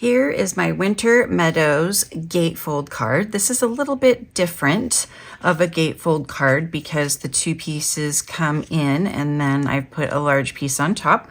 Here is my Winter Meadows Gatefold card. This is a little bit different of a Gatefold card because the two pieces come in and then I've put a large piece on top.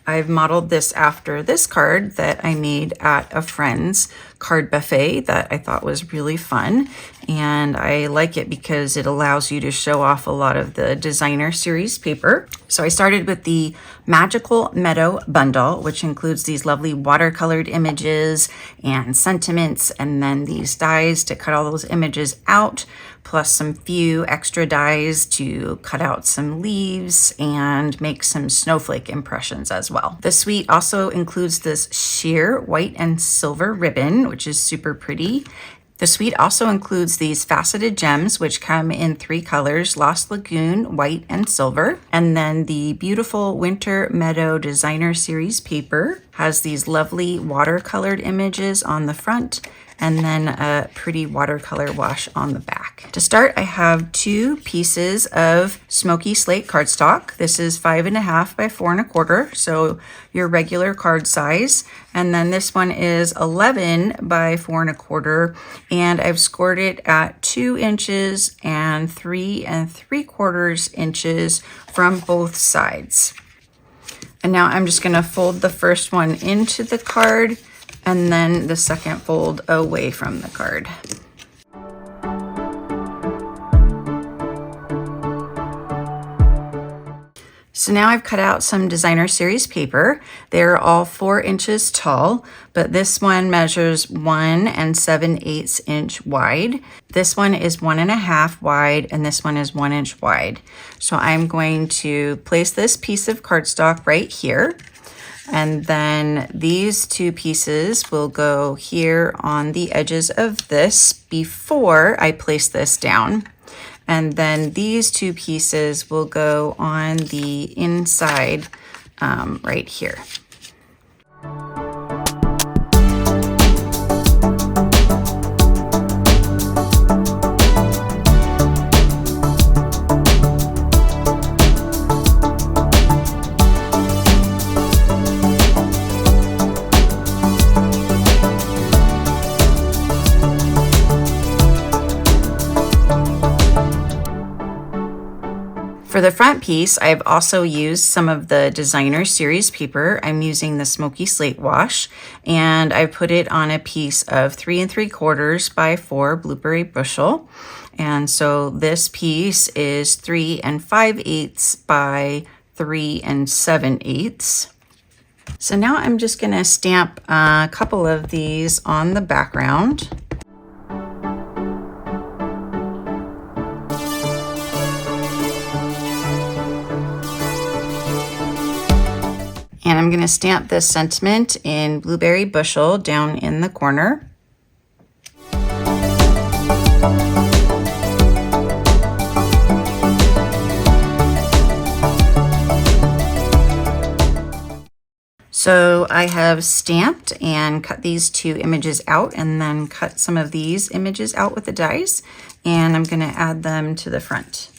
I've modeled this after this card that I made at a friend's card buffet that I thought was really fun. And I like it because it allows you to show off a lot of the designer series paper. So I started with the Magical Meadow bundle, which includes these lovely watercolored images and sentiments, and then these dies to cut all those images out, plus some few extra dies to cut out some leaves and make some snowflake impressions as well. The suite also includes this sheer white and silver ribbon, which is super pretty. The suite also includes these faceted gems, which come in 3 colors, Lost Lagoon, white, and silver. And then the beautiful Winter Meadow Designer Series paper has these lovely watercolored images on the front and then a pretty watercolor wash on the back. To start, I have 2 pieces of smoky slate cardstock. This is 5.5 by 4.25, so your regular card size. And then this one is 11 by 4.25, and I've scored it at 2 inches and 3 3/4 inches from both sides. And now I'm just gonna fold the first one into the card and then the second fold away from the card. So now I've cut out some designer series paper. They're all 4 inches tall, but this one measures 1 7/8 inch wide. This one is 1.5 wide, and this one is 1 inch wide. So I'm going to place this piece of cardstock right here. And then these 2 pieces will go here on the edges of this before I place this down. And then these 2 pieces will go on the inside right here. For the front piece, I've also used some of the designer series paper. I'm using the smoky slate wash, and I put it on a piece of 3 3/4 by 4 blueberry bushel. And so this piece is 3 5/8 by 3 7/8. So now I'm just gonna stamp a couple of these on the background. And I'm going to stamp this sentiment in blueberry bushel down in the corner. So I have stamped and cut these 2 images out and then cut some of these images out with the dies, and I'm going to add them to the front.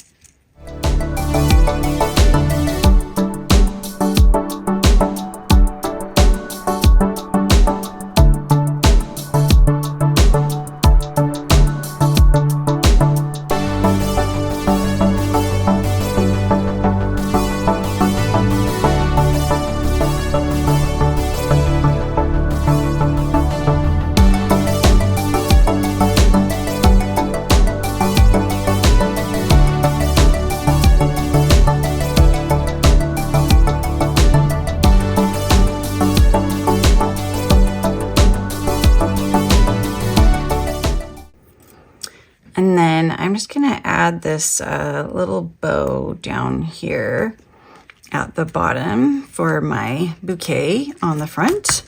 And then I'm just gonna add this little bow down here at the bottom for my bouquet on the front.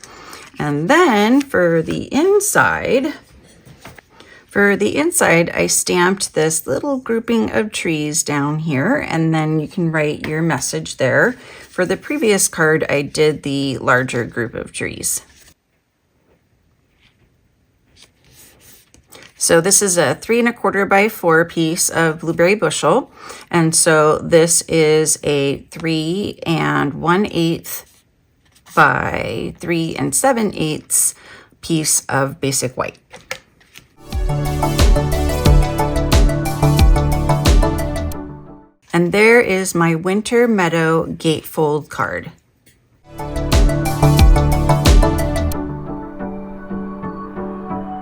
And then for the inside, I stamped this little grouping of trees down here, and then you can write your message there. For the previous card, I did the larger group of trees. So this is a 3 1/4 by 4 piece of blueberry bushel. And so this is a 3 1/8 by 3 7/8 piece of basic white. And there is my Winter Meadow Gatefold card.